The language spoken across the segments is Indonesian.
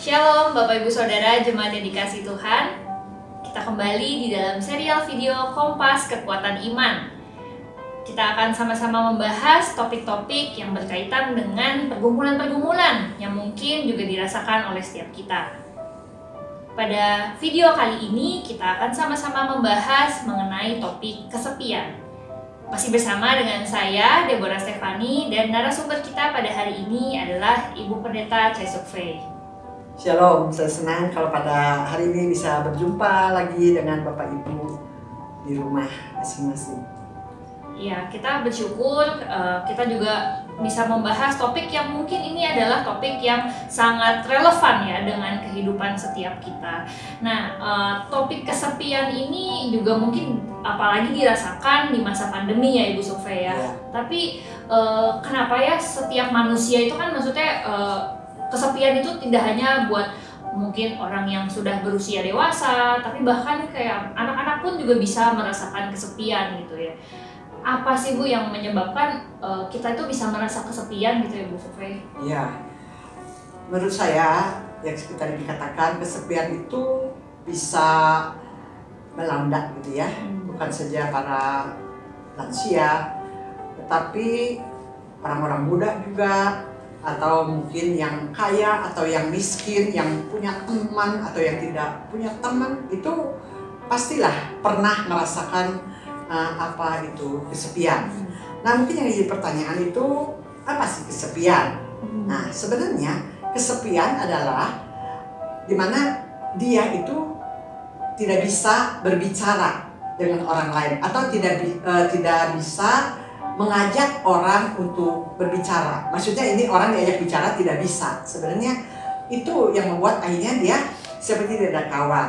Shalom Bapak Ibu Saudara Jemaat yang dikasihi Tuhan. Kita kembali di dalam serial video Kompas Kekuatan Iman. Kita akan sama-sama membahas topik-topik yang berkaitan dengan pergumulan-pergumulan yang mungkin juga dirasakan oleh setiap kita. Pada video kali ini kita akan sama-sama membahas mengenai topik kesepian. Masih bersama dengan saya, Deborah Stefani, dan narasumber kita pada hari ini adalah Ibu Pendeta Chai Sok Fei. Shalom, saya senang kalau pada hari ini bisa berjumpa lagi dengan Bapak Ibu di rumah masing-masing. Ya, kita bersyukur kita juga bisa membahas topik yang mungkin ini adalah topik yang sangat relevan ya dengan kehidupan setiap kita. Nah, topik kesepian ini juga mungkin apalagi dirasakan di masa pandemi ya Ibu Sofia. Ya. Tapi kenapa ya setiap manusia itu kan maksudnya kesepian itu tidak hanya buat mungkin orang yang sudah berusia dewasa, tapi bahkan kayak anak-anak pun juga bisa merasakan kesepian gitu ya. Apa sih Bu yang menyebabkan kita itu bisa merasa kesepian gitu ya Bu Sofia? Iya, menurut saya yang seperti dikatakan kesepian itu bisa melanda gitu ya, bukan saja para lansia, tetapi orang-orang muda juga, atau mungkin yang kaya atau yang miskin, yang punya teman atau yang tidak punya teman, itu pastilah pernah merasakan apa itu kesepian. Nah, mungkin yang jadi pertanyaan itu apa sih kesepian? Nah, sebenarnya kesepian adalah dimana dia itu tidak bisa berbicara dengan orang lain atau tidak bisa mengajak orang untuk berbicara. Maksudnya ini orang diajak bicara tidak bisa. Sebenarnya itu yang membuat akhirnya dia seperti tidak ada kawan,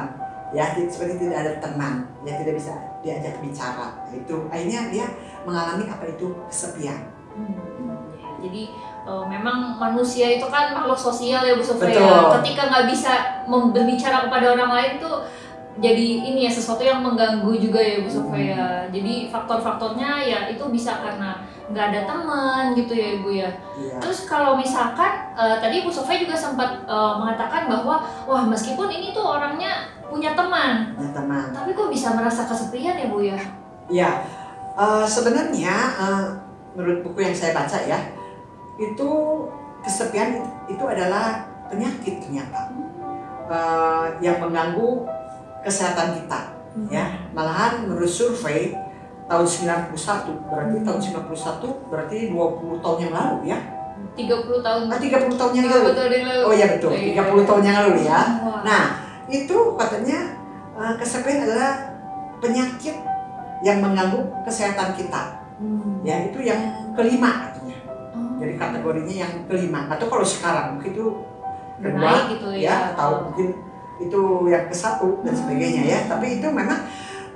ya, seperti tidak ada teman, ya, tidak bisa diajak bicara. Itu akhirnya dia mengalami apa itu kesepian. Jadi memang manusia itu kan makhluk sosial ya Bu Sofia. Ketika nggak bisa berbicara kepada orang lain tuh jadi ini ya sesuatu yang mengganggu juga ya Bu Sofia. Jadi faktor-faktornya ya itu bisa karena nggak ada teman gitu ya Ibu ya. Terus kalau misalkan tadi Bu Sofia juga sempat mengatakan bahwa wah meskipun ini tuh orangnya punya teman, tapi kok bisa merasa kesepian ya Bu ya? Iya, sebenarnya menurut buku yang saya baca ya, itu kesepian itu adalah penyakit ternyata yang mengganggu kesehatan kita, ya. Malahan menurut survei tahun 91, berarti tahun 91 berarti 20 tahun yang lalu ya. 30 tahun. 30 tahun yang lalu. Oh iya betul, 30 tahun yang lalu ya. Nah, itu katanya kesepian adalah penyakit yang mengganggu kesehatan kita. Ya, itu yang kelima katanya. Jadi kategorinya yang kelima. Atau kalau sekarang mungkin itu kedua gitu ya, atau mungkin itu yang ke-1 dan sebagainya ya. Tapi itu memang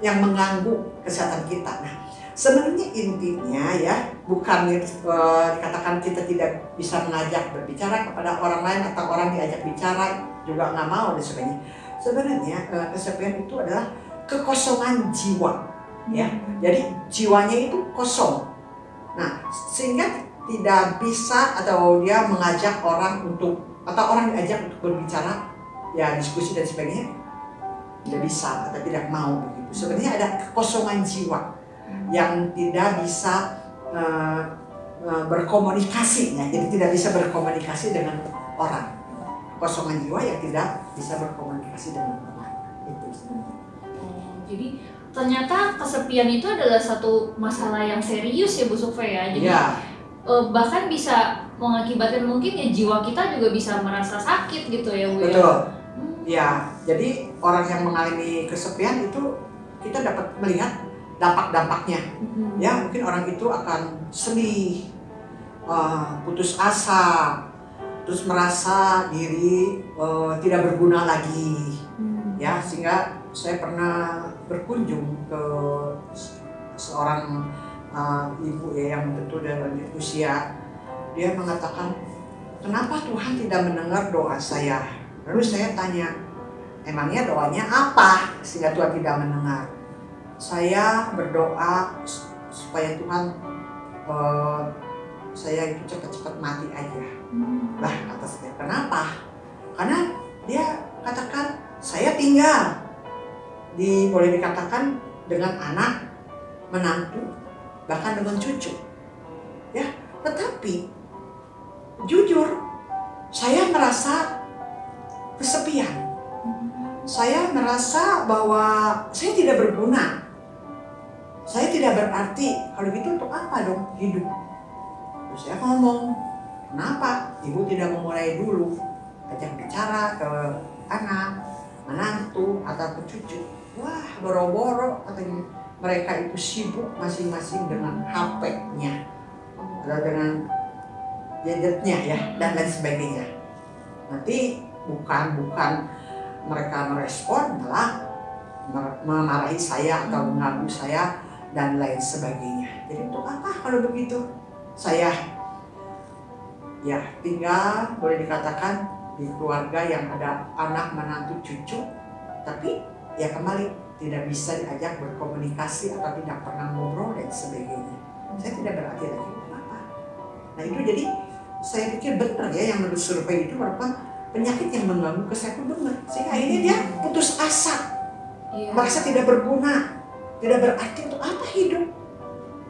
yang mengganggu kesehatan kita. Nah, sebenarnya intinya ya bukan dikatakan kita tidak bisa mengajak berbicara kepada orang lain atau orang diajak bicara juga nggak mau dan sebagainya. Sebenarnya kesepian itu adalah kekosongan jiwa ya. Jadi jiwanya itu kosong. Nah, sehingga tidak bisa atau dia mengajak orang untuk atau orang diajak untuk berbicara ya, diskusi dan sebagainya, tidak bisa atau tidak mau begitu. Sebenarnya ada kekosongan jiwa yang tidak bisa berkomunikasi ya. Jadi tidak bisa berkomunikasi dengan orang. Kekosongan jiwa yang tidak bisa berkomunikasi dengan orang. Itu sebenarnya. Jadi ternyata kesepian itu adalah satu masalah yang serius ya Bu Sofia. Jadi bahkan bisa mengakibatkan mungkin ya jiwa kita juga bisa merasa sakit gitu ya Bu. Betul. Ya, jadi orang yang mengalami kesepian itu kita dapat melihat dampak-dampaknya. Ya, mungkin orang itu akan sedih, putus asa, terus merasa diri tidak berguna lagi. Ya, sehingga saya pernah berkunjung ke seorang ibu ya yang tentu dalam usia. Dia mengatakan, kenapa Tuhan tidak mendengar doa saya? Lalu saya tanya, emangnya doanya apa sehingga Tuhan tidak mendengar? Saya berdoa supaya Tuhan saya itu cepat-cepat mati aja. Lah kata saya, kenapa? Karena dia katakan saya tinggal boleh dikatakan dengan anak, menantu, bahkan dengan cucu, ya. Tetapi jujur, saya merasa kesepian. Saya merasa bahwa saya tidak berguna. Saya tidak berarti. Kalau gitu untuk apa dong hidup? Terus saya ngomong, kenapa ibu tidak memulai dulu? Ajak bicara ke anak, menantu, atau ke cucu. Wah, boro-boro katanya. Mereka itu sibuk masing-masing dengan HP-nya. Atau dengan gadgetnya ya, dan lain sebagainya. Nanti bukan mereka merespon, malah memarahi saya atau mengganggu saya dan lain sebagainya. Jadi untuk apa kalau begitu? Saya ya tinggal boleh dikatakan di keluarga yang ada anak, menantu, cucu, tapi ya kembali tidak bisa diajak berkomunikasi atau tidak pernah ngobrol dan sebagainya. Saya tidak berarti lagi apa. Nah itu jadi saya pikir benar ya, yang menurut survei itu merupakan penyakit yang mengganggu kesehatan benar. Sehingga akhirnya dia putus asa, merasa tidak berguna, tidak berarti untuk apa hidup.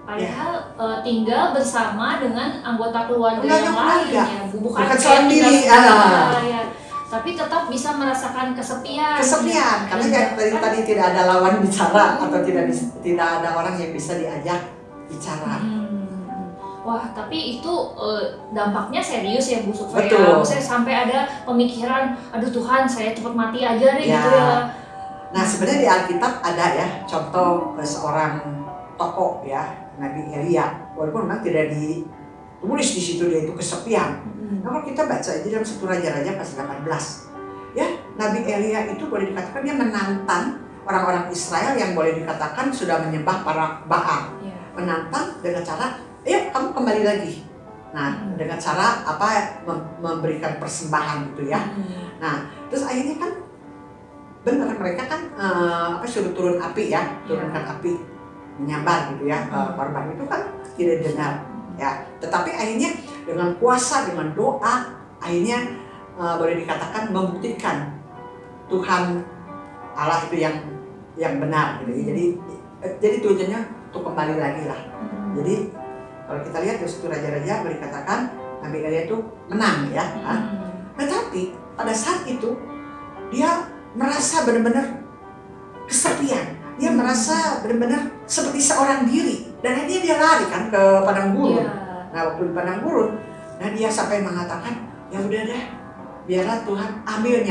Padahal tinggal bersama dengan anggota keluarga yang lain ya, bukan sendiri. Tapi tetap bisa merasakan kesepian. Karena tadi tidak ada lawan bicara atau tidak ada orang yang bisa diajak bicara. Wah, tapi itu dampaknya serius ya Bu Sukfa ya. Maksudnya sampai ada pemikiran, aduh Tuhan saya cepat mati aja deh gitu ya. Nah sebenarnya di Alkitab ada ya contoh seorang tokoh ya, Nabi Elia. Walaupun memang tidak ditulis di situ dia itu kesepian. Nah, kalau kita baca aja dalam 1 Raja-Raja pasal 18, ya Nabi Elia itu boleh dikatakan dia menantang orang-orang Israel yang boleh dikatakan sudah menyembah para Baal. Menantang dengan cara, ayo kamu kembali lagi. Nah, dengan cara apa? Memberikan persembahan gitu ya. Nah, terus akhirnya kan benar mereka kan suruh turun api ya, turunkan api menyambar gitu ya, korban itu kan tidak dengar ya. Tetapi akhirnya dengan kuasa, dengan doa, akhirnya boleh dikatakan membuktikan Tuhan Allah itu yang benar gitu. Jadi tujuannya untuk kembali lagi lah. Jadi kalau kita lihat di 1 Raja-Raja boleh dikatakan Nabi Elia itu menang ya. Tetapi pada saat itu dia merasa benar-benar kesepian. Dia merasa benar-benar seperti seorang diri. Dan akhirnya dia lari kan ke padang gurun. Nah waktu di padang gurun, nah dia sampai mengatakan, ya udah deh, biarlah Tuhan ambil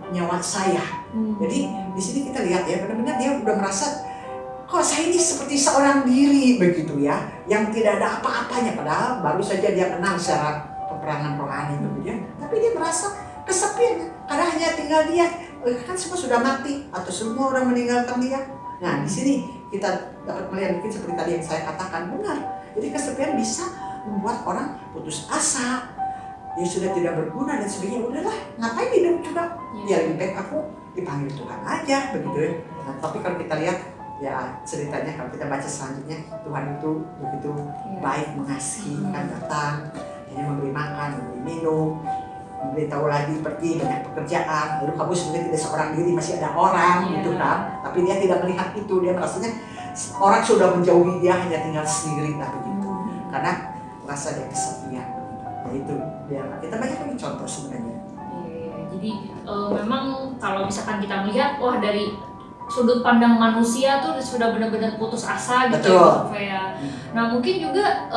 nyawa saya. Jadi di sini kita lihat ya, benar-benar dia udah merasa, kok saya ini seperti seorang diri begitu ya, yang tidak ada apa-apanya. Padahal baru saja dia menang secara peperangan rohani begitu ya. Tapi dia merasa kesepian, karena hanya tinggal dia, kan semua sudah mati atau semua orang meninggalkan dia. Nah di sini kita dapat melihat mungkin seperti tadi yang saya katakan benar. Jadi kesepian bisa membuat orang putus asa, dia sudah tidak berguna dan sebagainya. Udahlah, ngapain hidup juga? Ya lebih baik aku dipanggil Tuhan aja begitu ya. Nah, tapi kalau kita lihat ya ceritanya, kalau kita baca selanjutnya, Tuhan itu begitu baik, mengasihi, kan datang, hanya memberi makan, memberi minum, memberitahu lagi pergi banyak pekerjaan. Lalu kamu sebenarnya tidak seorang diri, masih ada orang gitu kan. Tapi dia tidak melihat itu, dia merasanya orang sudah menjauhi dia, hanya tinggal sendiri lah begitu. Karena merasa dia kesepian. Nah itu dia. Kita banyak lagi contoh sebenarnya. Jadi memang kalau misalkan kita melihat, wah dari sudut pandang manusia tuh sudah benar-benar putus asa gitu ya. Nah mungkin juga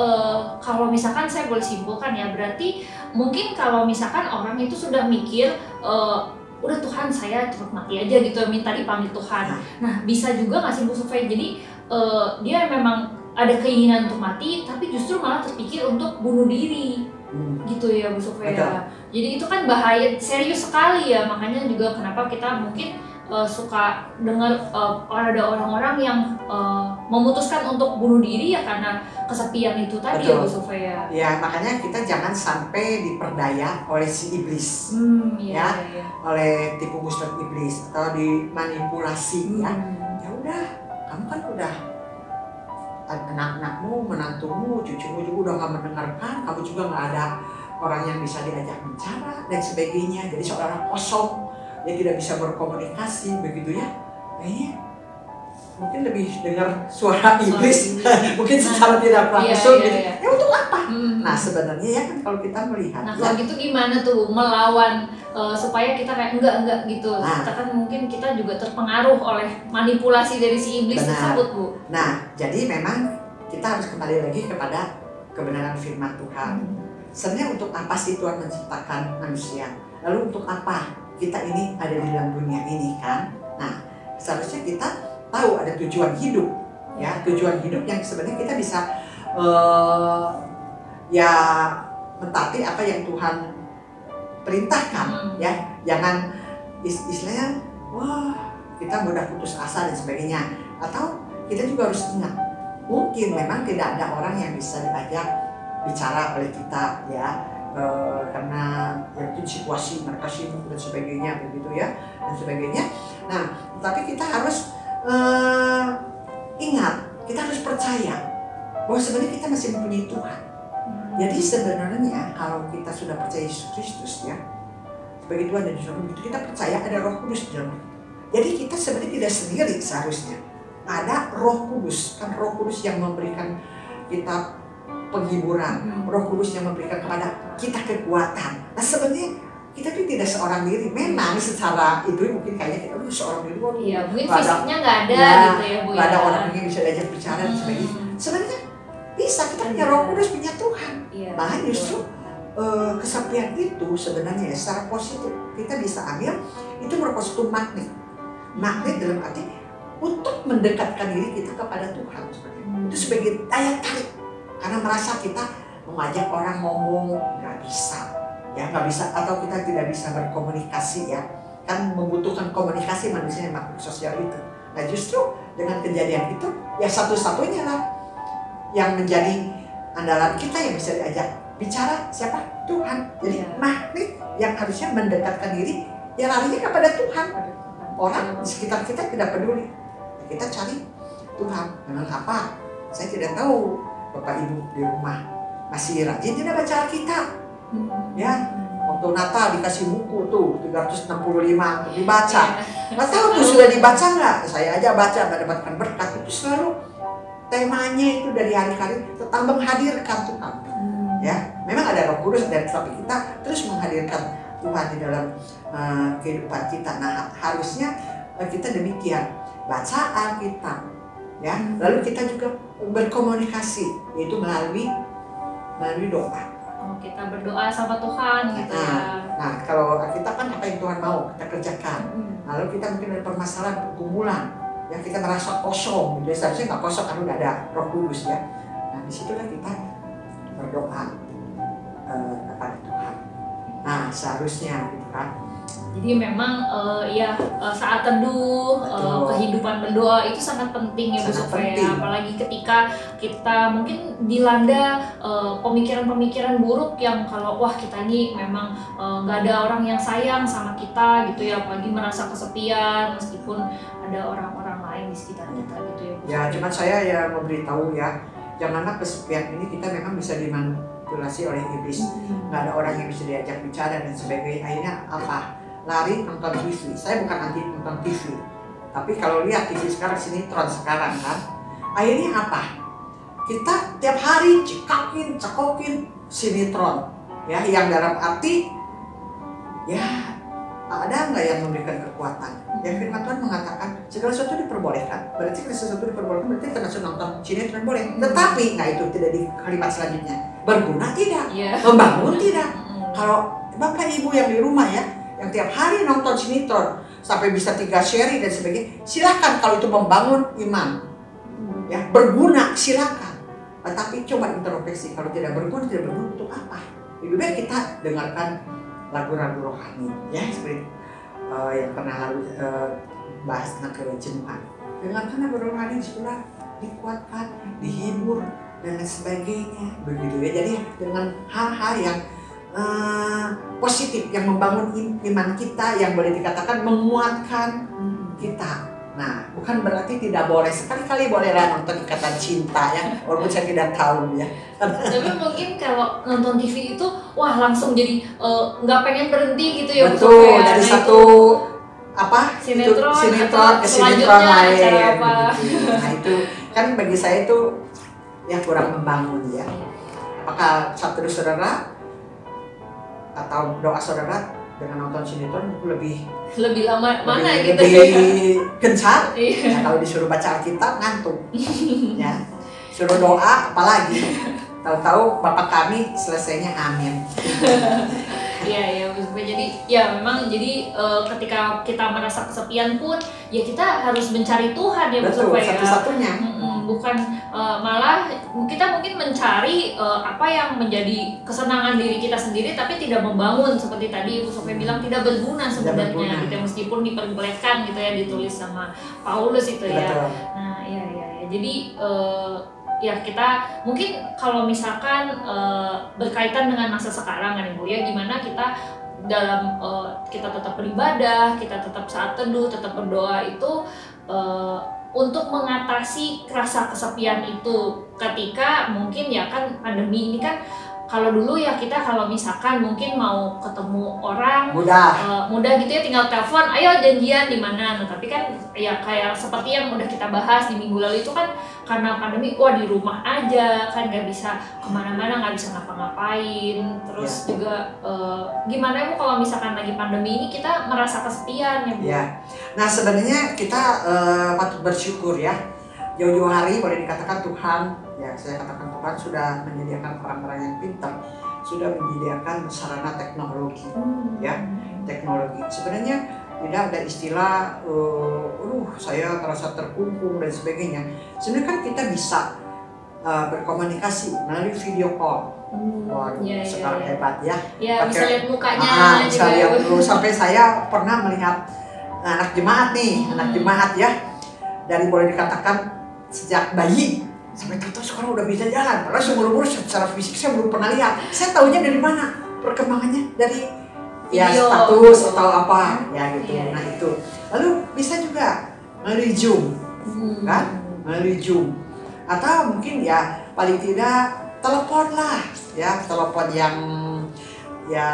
kalau misalkan saya boleh simpulkan ya, berarti mungkin kalau misalkan orang itu sudah mikir udah Tuhan saya cepat mati aja gitu, minta dipanggil Tuhan. Nah bisa juga nggak sih Bu Sufya, jadi dia memang ada keinginan untuk mati, tapi justru malah terpikir untuk bunuh diri, gitu ya Bu Sufya. Jadi itu kan bahaya, serius sekali ya, makanya juga kenapa kita mungkin suka dengar ada orang-orang yang memutuskan untuk bunuh diri ya karena kesepian itu tadi ya Bu Sufya. Ya makanya kita jangan sampai diperdaya oleh si iblis, oleh tipu muslihat iblis atau dimanipulasi ya. Ya udah, kamu kan udah anak-anakmu, menantumu, cucumu juga udah gak mendengarkan, kamu juga gak ada orang yang bisa diajak bicara dan sebagainya. Jadi seolah-olah kosong. dia tidak bisa berkomunikasi begitu ya, kayaknya mungkin lebih dengar suara iblis, mungkin secara tidak langsung gitu. Ya untuk apa? Nah sebenarnya ya kan kalau kita melihat. Nah kalau gitu gimana tuh melawan supaya kita kayak enggak gitu. Kita kan mungkin kita juga terpengaruh oleh manipulasi dari si iblis tersebut, Bu. Nah jadi memang kita harus kembali lagi kepada kebenaran firman Tuhan. Sebenarnya untuk apa sih Tuhan menciptakan manusia? Lalu untuk apa kita ini ada di dalam dunia ini kan? Nah seharusnya kita tahu ada tujuan hidup, ya tujuan hidup yang sebenarnya kita bisa ya mentaati apa yang Tuhan perintahkan, ya jangan istilahnya wah kita mudah putus asa dan sebagainya. Atau kita juga harus ingat mungkin memang tidak ada orang yang bisa diajak bicara oleh kita ya karena ya, situasi mereka sibuk dan sebagainya begitu ya dan sebagainya. Nah tapi kita harus ingat, kita harus percaya bahwa sebenarnya kita masih mempunyai Tuhan. Jadi sebenarnya kalau kita sudah percaya Yesus Kristus ya sebagai Tuhan dan Juru Selamat, kita percaya ada Roh Kudus di dalam kita. Jadi kita sebenarnya tidak sendiri seharusnya. Ada Roh Kudus, kan Roh Kudus yang memberikan kita penghiburan, Roh Kudus yang memberikan kepada kita kekuatan. Nah sebenarnya kita tuh tidak seorang diri. Memang secara itu mungkin kayaknya kita seorang diri. Iya, mungkin fisiknya nggak ada ya, gitu ya Bu. Nggak ada orang yang bisa diajak bicara dan sebagainya. Sebenarnya bisa, kita punya Roh Kudus, punya Tuhan. Bahkan justru kesepian itu sebenarnya secara positif kita bisa ambil itu merupakan suatu magnet. Magnet dalam arti untuk mendekatkan diri kita kepada Tuhan. Itu sebagai daya tarik. Karena merasa kita mengajak orang ngomong nggak bisa. Ya nggak bisa atau kita tidak bisa berkomunikasi ya kan membutuhkan komunikasi manusia yang makhluk sosial itu. Nah justru dengan kejadian itu ya satu-satunya lah yang menjadi andalan kita yang bisa diajak bicara siapa? Tuhan. Jadi magnet yang harusnya mendekatkan diri ya larinya kepada Tuhan. Orang di sekitar kita tidak peduli, kita cari Tuhan dengan apa? Saya tidak tahu Bapak Ibu di rumah masih rajin tidak baca Alkitab. Ya, waktu Natal dikasih buku tuh 365 untuk dibaca. Nggak tahu tuh sudah dibaca nggak? Saya aja baca nggak dapatkan berkat. Itu selalu temanya itu dari hari-hari tentang menghadirkan Tuhan. Ya, memang ada Roh Kudus dan tapi kita terus menghadirkan Tuhan di dalam kehidupan kita. Nah, harusnya kita demikian baca Alkitab. Ya, lalu kita juga berkomunikasi yaitu melalui doa. Kita berdoa sama Tuhan gitu ya. Nah kalau kita kan apa yang Tuhan mau kita kerjakan. Lalu kita mungkin ada permasalahan pergumulan yang kita merasa kosong gitu. Seharusnya nggak kosong karena udah ada Roh Kudus ya. Nah disitulah kita berdoa kepada Tuhan. Nah seharusnya gitu kan. Jadi memang saat teduh, kehidupan berdoa itu sangat penting ya Bu Sofia. Apalagi ketika kita mungkin dilanda pemikiran-pemikiran buruk yang kalau wah kita ini memang nggak ada orang yang sayang sama kita gitu ya. Apalagi merasa kesepian meskipun ada orang-orang lain di sekitar kita gitu ya Bu. Ya cuma saya ya memberitahu ya, janganlah kesepian ini kita memang bisa dimanipulasi oleh iblis. Nggak ada orang yang bisa diajak bicara dan sebagainya. Akhirnya apa? Lari nonton TV. Saya bukan anti nonton TV, tapi kalau lihat TV sekarang sinetron sekarang kan, akhirnya apa? Kita tiap hari cekokin sinetron, ya yang dalam arti ya ada nggak yang memberikan kekuatan? Yang firman Tuhan mengatakan segala sesuatu diperbolehkan. Berarti segala sesuatu diperbolehkan berarti termasuk nonton sinetron boleh. Tetapi nah itu tidak di kalimat selanjutnya berguna tidak, membangun tidak. Kalau Bapak Ibu yang di rumah ya, yang tiap hari nonton sinetron sampai bisa 3 seri dan sebagainya, silakan kalau itu membangun iman, ya berguna silakan. Tapi coba introspeksi, kalau tidak berguna untuk apa? Lebih baik kita dengarkan lagu-lagu rohani, ya seperti yang pernah lalu bahas tentang kejenuhan. Dengarkan lagu rohani di sekolah, dikuatkan, dihibur dan lain sebagainya, begitu ya. Jadi dengan hal-hal yang positif yang membangun iman kita, yang boleh dikatakan menguatkan kita. Nah, bukan berarti tidak boleh, sekali-kali bolehlah nonton Ikatan Cinta ya, walaupun saya tidak tahu ya. Tapi mungkin kalau nonton TV itu, wah langsung jadi nggak pengen berhenti gitu ya. Betul, dari satu apa sinetron ke sinetron lain acara apa. gitu. Nah itu kan bagi saya itu ya kurang membangun ya. Apakah satu saudara atau doa saudara dengan nonton sinetron itu lebih lama mana gitu lebih gencar. Iya. Ya, kalau disuruh baca Alkitab ngantuk ya, suruh doa apalagi tahu-tahu Bapak kami selesainya amin. Iya, jadi ya memang jadi ketika kita merasa kesepian pun ya kita harus mencari Tuhan ya. Betul, supaya satu-satunya. Bukan malah kita mungkin mencari apa yang menjadi kesenangan diri kita sendiri, tapi tidak membangun seperti tadi Ibu Sofia bilang, tidak berguna sebenarnya gitu, meskipun diperbolehkan gitu ya, ditulis sama Paulus itu ya. Betul. Nah ya jadi ya kita mungkin kalau misalkan berkaitan dengan masa sekarang kan Ibu ya, gimana kita dalam kita tetap beribadah, kita tetap saat teduh, tetap berdoa itu untuk mengatasi rasa kesepian itu ketika mungkin ya kan pandemi ini kan. Kalau dulu ya kita kalau misalkan mungkin mau ketemu orang mudah gitu ya, tinggal telepon, ayo janjian di mana. Nah, tapi kan ya kayak seperti yang udah kita bahas di minggu lalu itu kan, karena pandemi wah di rumah aja kan, nggak bisa kemana-mana, nggak bisa ngapa-ngapain. Terus juga gimana Bu kalau misalkan lagi pandemi ini kita merasa kesepian ya Bu? Ya. Nah sebenarnya kita patut bersyukur ya. Jauh-jauh hari boleh dikatakan Tuhan, ya saya katakan Tuhan sudah menyediakan orang-orang yang pintar, sudah menyediakan sarana teknologi, ya teknologi. Sebenarnya tidak ada istilah, saya merasa terkungkung dan sebagainya. Sebenarnya kan kita bisa berkomunikasi melalui video call. Wah, sekarang hebat ya. Ya bisa lihat mukanya. Bisa lihat dulu. Sampai saya pernah melihat anak jemaat nih, anak jemaat ya, dari boleh dikatakan sejak bayi sampai tahu sekarang udah bisa jalan. Padahal seumur-umur secara fisik saya belum pernah lihat. Saya tahunya dari mana perkembangannya, dari ya status atau apa ya gitu. Nah itu. Lalu bisa juga melalui Zoom, kan? Melalui Zoom. Atau mungkin ya paling tidak telepon lah, ya telepon yang ya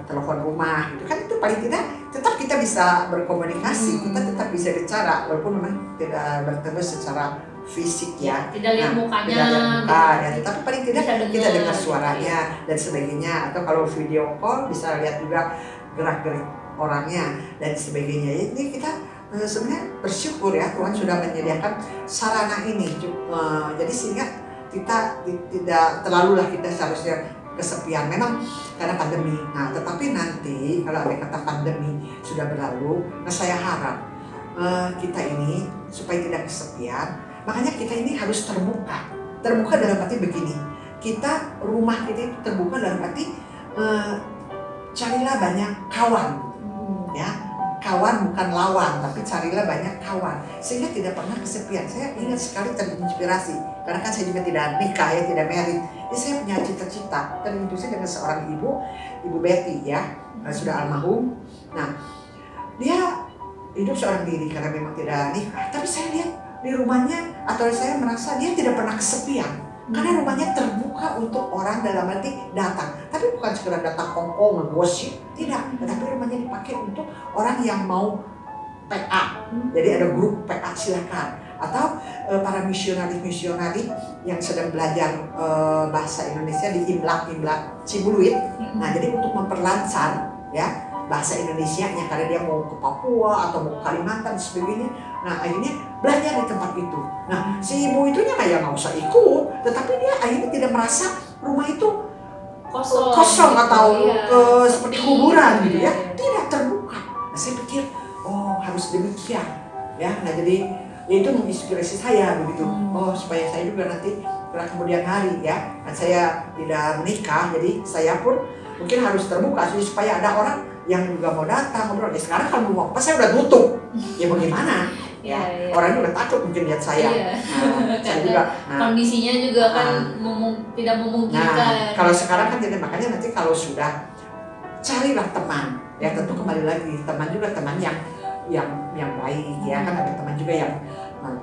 telepon rumah gitu kan, itu paling tidak tetap kita bisa berkomunikasi, kita tetap bisa bicara walaupun memang tidak bertemu secara fisik ya, tidak lihat mukanya, tidak lihat muka ya, tetapi paling tidak kita dengar suaranya dan sebagainya. Atau kalau video call bisa lihat juga gerak-gerik orangnya dan sebagainya. Ini kita sebenarnya bersyukur ya, Tuhan sudah menyediakan sarana ini, jadi sehingga kita tidak terlalu lah kita seharusnya kesepian memang karena pandemi. Nah tetapi nanti kalau ada kata pandemi sudah berlalu, nah saya harap kita ini supaya tidak kesepian, makanya kita ini harus terbuka dalam arti begini, kita rumah kita itu terbuka dalam arti carilah banyak kawan ya, kawan bukan lawan, tapi carilah banyak kawan sehingga tidak pernah kesepian. Saya ingat sekali terinspirasi karena kan saya juga tidak nikah ya, tidak married. Jadi saya punya cita-cita, terinspirasi dengan seorang ibu Betty ya, sudah almarhum. Nah dia hidup seorang diri karena memang tidak nikah, tapi saya lihat di rumahnya atau saya merasa dia tidak pernah kesepian karena rumahnya terbuka untuk orang, dalam arti datang, tapi bukan sekedar datang kongkong ngegosip, tidak, tetapi rumahnya dipakai untuk orang yang mau PA. Jadi ada grup PA silakan, atau para misionari yang sedang belajar bahasa Indonesia di Imlak Cibuluit. Nah jadi untuk memperlancar ya bahasa Indonesianya karena dia mau ke Papua atau mau ke Kalimantan dan sebagainya. Nah akhirnya belajar di tempat itu. Nah si ibu itunya nggak usah ikut, tetapi dia akhirnya tidak merasa rumah itu kosong atau seperti kuburan gitu ya. Tidak, terbuka. Nah saya pikir harus demikian ya. Nah jadi itu menginspirasi saya begitu. Supaya saya juga nanti kemudian hari ya, saya tidak menikah, jadi saya pun mungkin harus terbuka supaya ada orang yang juga mau datang ngobrol. Ya sekarang kalau mau apa saya udah tutup, ya bagaimana? Ya, orang juga takut mungkin lihat saya. Saya juga kondisinya juga kan tidak memungkinkan. Nah, kalau sekarang kan jadi makanya nanti kalau sudah carilah teman. Ya tentu kembali lagi teman juga teman yang baik ya, kan ada teman juga yang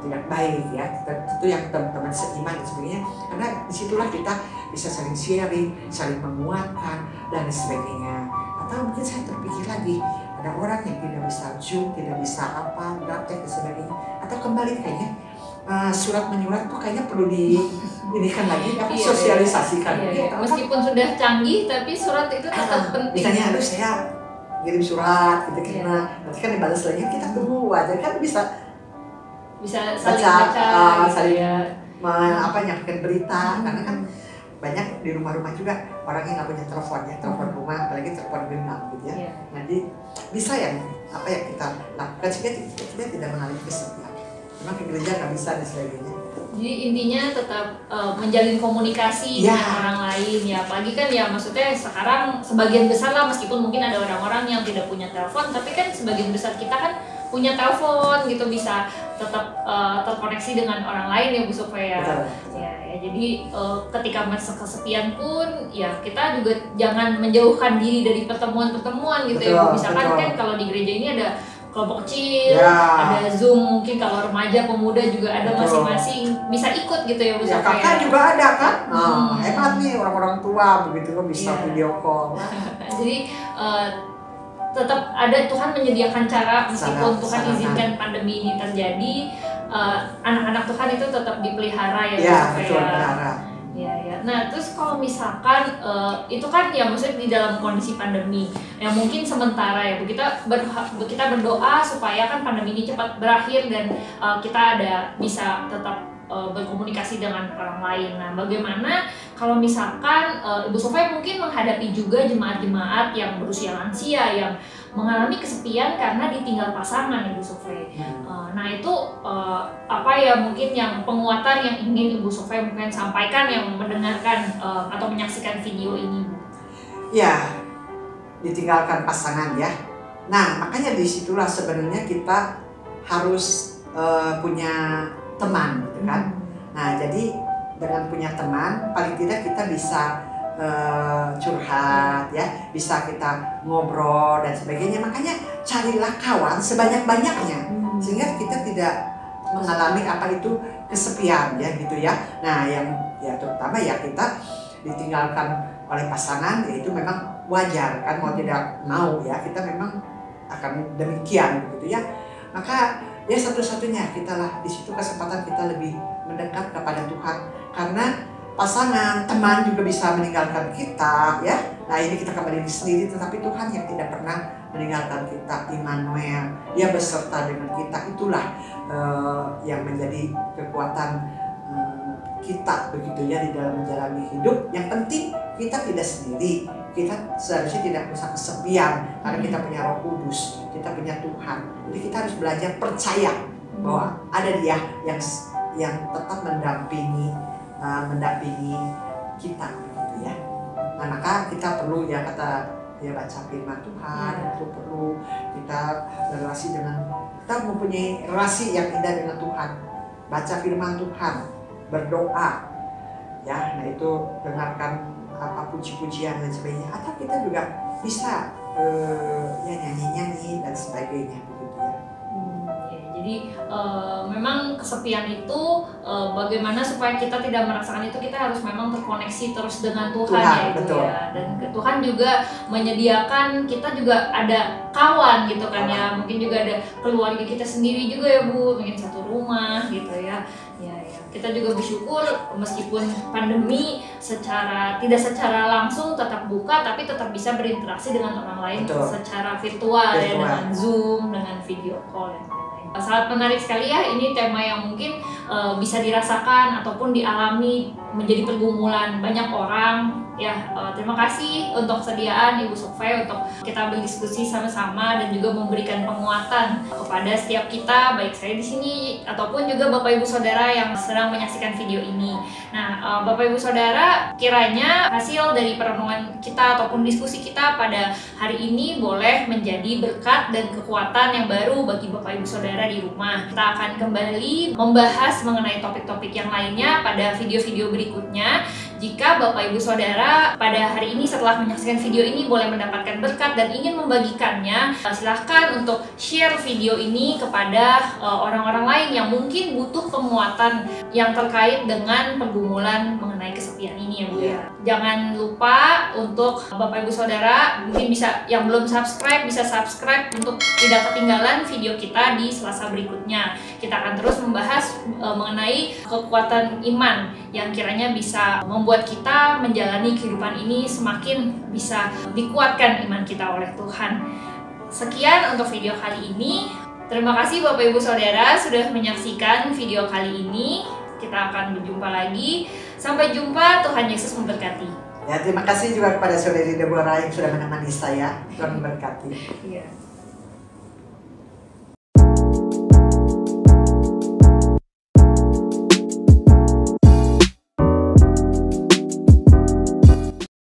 tidak baik ya. Tentu yang teman-teman seiman dan sebagainya. Karena disitulah kita bisa saling sharing, saling menguatkan dan sebagainya. Atau mungkin saya terpikir lagi, ada orang yang tidak bisa Zoom, tidak bisa apa, gaptek dan sebagainya. Atau kembali kayaknya surat menyurat tuh kayaknya perlu diinikan lagi, sosialisasikan. Iya. Meskipun sudah canggih, tapi surat itu tetap penting. Misalnya, aduh saya kirim surat gitu karena nanti kan dibalas lagi, kita tunggu aja kan bisa saling baca, saling nyampaikan berita, karena kan banyak di rumah-rumah juga orang yang nggak punya telepon ya, telepon rumah, apalagi telepon genggam gitu ya. Jadi bisa yang apa yang kita lakukan sehingga kita tidak mengalami kesepian. Memang ke gereja nggak bisa dan sebagainya. Jadi intinya tetap menjalin komunikasi dengan orang lain ya, apalagi kan ya maksudnya sekarang sebagian besar lah, meskipun mungkin ada orang-orang yang tidak punya telepon, tapi kan sebagian besar kita kan punya telepon gitu, bisa tetap terkoneksi dengan orang lain ya Bu supaya ya jadi ketika masa kesepian pun ya kita juga jangan menjauhkan diri dari pertemuan-pertemuan gitu ya Bu. Misalkan kan kalau di gereja ini ada kelompok kecil, ada Zoom, mungkin kalau remaja pemuda juga ada masing-masing bisa ikut gitu ya Bu. Ya kakak juga ada kan, hebat nih orang-orang tua begitu kan bisa video call. Jadi tetap ada, Tuhan menyediakan cara meskipun Tuhan izinkan pandemi ini terjadi, anak-anak Tuhan itu tetap dipelihara ya supaya ya. Nah terus kalau misalkan itu kan ya maksudnya di dalam kondisi pandemi yang mungkin sementara ya Bu, kita berdoa supaya kan pandemi ini cepat berakhir dan kita bisa tetap berkomunikasi dengan orang lain. Nah, bagaimana kalau misalkan Ibu Sofia mungkin menghadapi juga jemaat-jemaat yang berusia lansia yang mengalami kesepian karena ditinggal pasangan Ibu Sofia. Nah, itu apa ya mungkin yang penguatan yang ingin Ibu Sofia mungkin sampaikan yang mendengarkan atau menyaksikan video ini, Bu? Ya, ditinggalkan pasangan ya. Nah, makanya disitulah sebenarnya kita harus punya teman gitu kan. Nah jadi dengan punya teman paling tidak kita bisa curhat ya, bisa kita ngobrol dan sebagainya. Makanya carilah kawan sebanyak-banyaknya sehingga kita tidak mengalami apa itu kesepian ya gitu ya. Nah yang ya terutama ya kita ditinggalkan oleh pasangan ya itu memang wajar kan, mau tidak mau ya kita memang akan demikian gitu ya. Maka ya satu-satunya kita lah di situ kesempatan kita lebih mendekat kepada Tuhan, karena pasangan, teman juga bisa meninggalkan kita ya. Nah ini kita kembali sendiri, tetapi Tuhan yang tidak pernah meninggalkan kita, Immanuel, Dia beserta dengan kita. Itulah yang menjadi kekuatan kita begitu ya di dalam menjalani hidup. Yang penting kita tidak sendiri, kita seharusnya tidak bisa kesepian karena kita punya Roh Kudus, kita punya Tuhan. Jadi kita harus belajar percaya bahwa ada Dia yang tetap mendampingi kita begitu ya. Nah, maka kita perlu ya baca firman Tuhan, itu perlu kita berrelasi kita mempunyai relasi yang indah dengan Tuhan. Baca firman Tuhan, berdoa ya, nah itu dengarkan puji-pujian dan sebagainya, atau kita juga bisa ya nyanyi-nyanyi dan sebagainya begitu ya. Jadi memang kesepian itu bagaimana supaya kita tidak merasakan itu, kita harus memang terkoneksi terus dengan Tuhan ya itu betul. Ya. Dan Tuhan juga menyediakan kita juga ada kawan gitu kan ya, mungkin juga ada keluarga kita sendiri juga ya Bu, mungkin satu rumah gitu ya. Ya. Kita juga bersyukur meskipun pandemi tidak secara langsung tetap buka, tapi tetap bisa berinteraksi dengan orang lain secara virtual ya, dengan Zoom, dengan video call dan lain-lain. Sangat menarik sekali ya, ini tema yang mungkin bisa dirasakan ataupun dialami menjadi pergumulan banyak orang ya. Terima kasih untuk sediaan Ibu Sofia untuk kita berdiskusi sama-sama dan juga memberikan penguatan kepada setiap kita, baik saya di sini ataupun juga Bapak Ibu Saudara yang sedang menyaksikan video ini. Nah, Bapak Ibu Saudara, kiranya hasil dari perenungan kita ataupun diskusi kita pada hari ini boleh menjadi berkat dan kekuatan yang baru bagi Bapak Ibu Saudara di rumah. Kita akan kembali membahas mengenai topik-topik yang lainnya pada video-video berikutnya. Jika Bapak Ibu Saudara pada hari ini setelah menyaksikan video ini boleh mendapatkan berkat dan ingin membagikannya, silahkan untuk share video ini kepada orang-orang lain yang mungkin butuh penguatan yang terkait dengan pergumulan mengenai kesepian ini ya Bu ya. Jangan lupa untuk Bapak Ibu Saudara, mungkin bisa yang belum subscribe bisa subscribe untuk tidak ketinggalan video kita di Selasa berikutnya. Kita akan terus membahas mengenai kekuatan iman yang kiranya bisa membuat kita menjalani kehidupan ini semakin bisa dikuatkan iman kita oleh Tuhan. Sekian untuk video kali ini. Terima kasih Bapak Ibu Saudara sudah menyaksikan video kali ini. Kita akan berjumpa lagi. Sampai jumpa, Tuhan Yesus memberkati. Ya, terima kasih juga kepada Saudari Deborah yang sudah menemani saya. Tuhan memberkati. Iya.